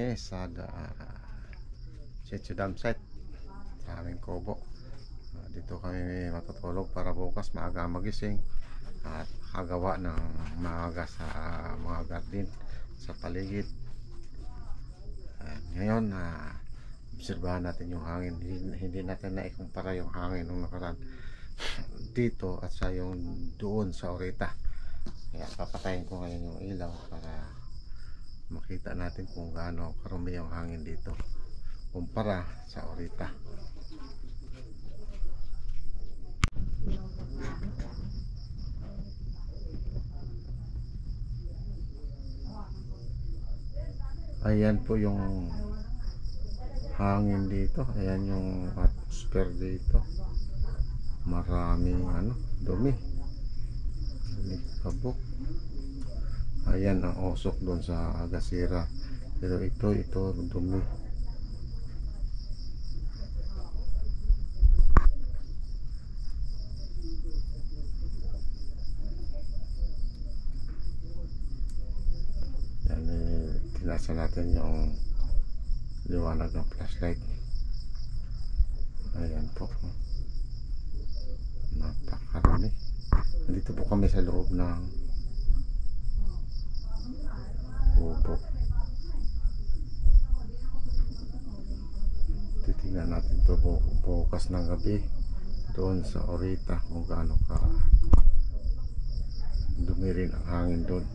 kami sa Sitio Dam site sa aming kubo. Dito kami matutulog para bukas maaga magising at makagawa ng maaga sa mga garden sa paligid. Ngayon obserbahan natin yung hangin. Hindi natin naikumpara yung hangin nung nakaraan dito at sa yung doon sa Orita. Kaya papatayin ko ngayon yung ilaw para makita natin kung gaano karumi yung hangin dito kumpara sa Orita. Ayan po yung hangin dito. Ayan yung atmosphere dito. Maraming dumi. Kabuk. Ayan ang usok doon sa Agasira. Pero ito dumi. Yan, tinasa natin yung liwanag ng flashlight. Ayan po. Napakarami. Nandito po kami sa loob ng kubo. Titingnan natin ito bukas ng gabi doon sa Orita kung gaano ka dumi rin ang hangin doon.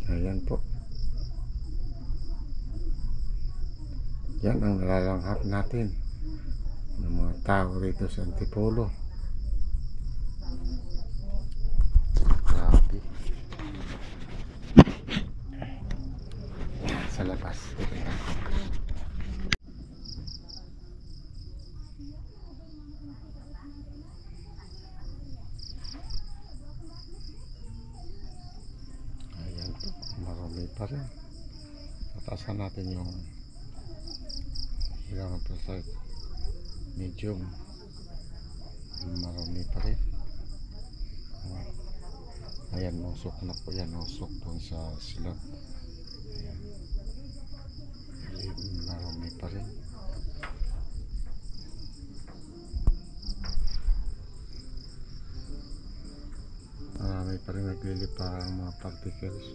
Ayan po. Yan ang nalalanghap natin ng mga tao rito sa Antipolo. Grabe. Sa labas. Ayan po. Marami pa rin. Tatasan natin yung ilaw ng flashlight. Medium. Marami pa rin. Ayan, usok na po yan. Usok doon sa silab. Ayan. Marami pa rin. Marami pa rin naglili parang mga particles.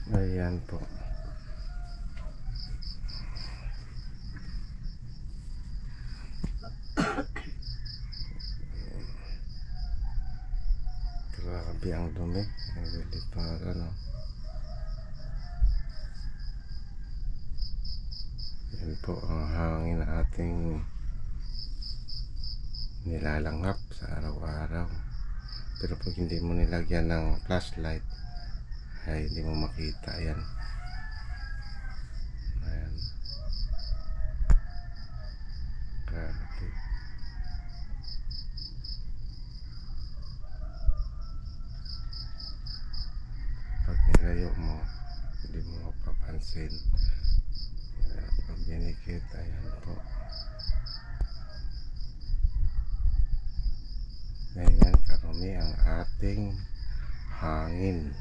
Ayan po. Grabe ang dumi. Nagliliparan Yan po ang hangin na ating nilalanghap sa araw-araw. Pero pag hindi mo nilagyan ng flashlight ay hindi mo makita yan. Ayan. Grabe. Pag nilayo mo hindi mo mapapansin. Pag dinikit, ayan po. Ganyan karumi ang ating hangin.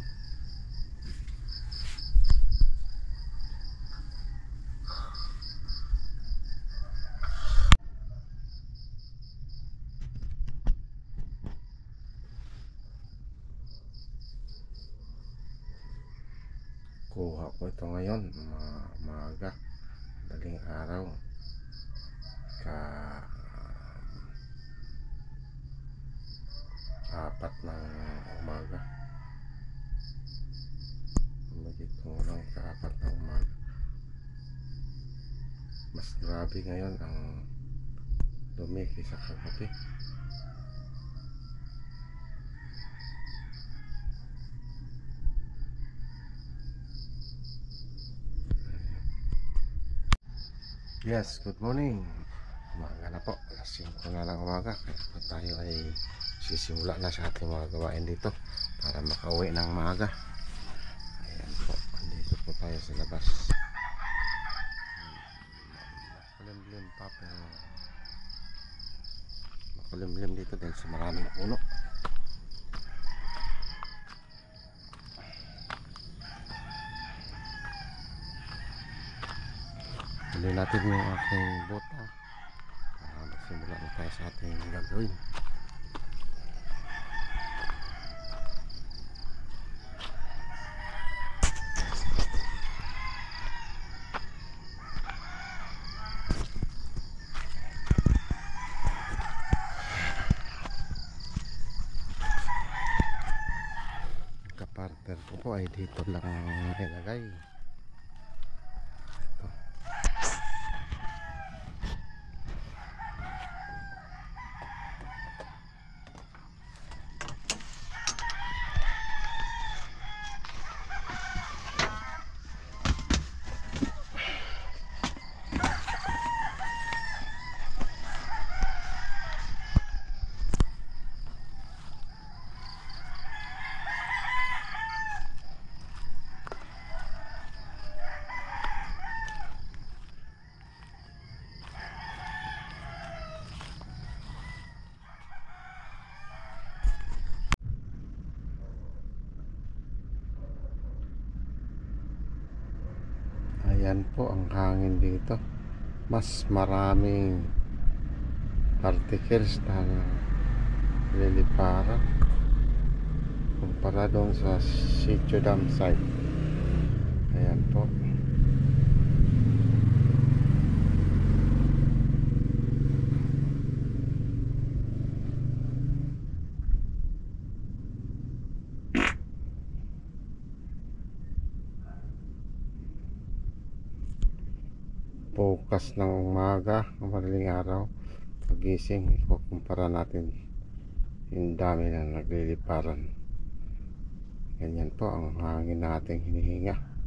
Kuha ko ito ngayon maaga, daling araw, apat ng umaga. Magiging lang ka-apat ng umaga. Mas grabe ngayon ang dumi kaysa kagabi. Yes, good morning. Umaga na po, alas 5 na ng umaga. Kaya po tayo ay sisimula na sa ating mga gawain dito para makauwi ng maaga. Ayan po, dito po tayo sa labas. Makulimlim pa, pero makulimlim dito dahil sa maraming puno. Tuloy natin yung aking bota para magsimula na tayo sa ating gagawin. Kapartner ko po ay dito lang nilagay. Ito. Ayan po ang hangin dito. Mas maraming particles na liliparan kumpara doon sa Sitio Dam site. Ayan po. Bukas ng umaga, madaling araw, pagising, ikukumpara natin yung dami na nagliliparan. Ganyan po ang hangin nating hinihinga.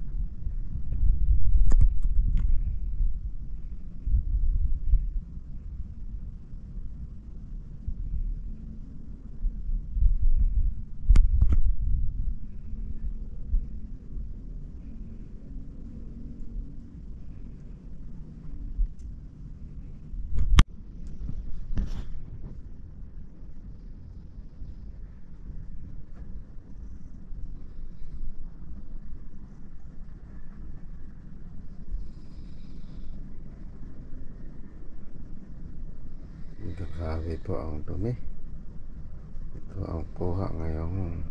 Grabe po ang dumi. Ito ang kuha ngayong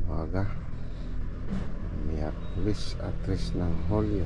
umaga. Miyerkules at 3 ng Hulyo.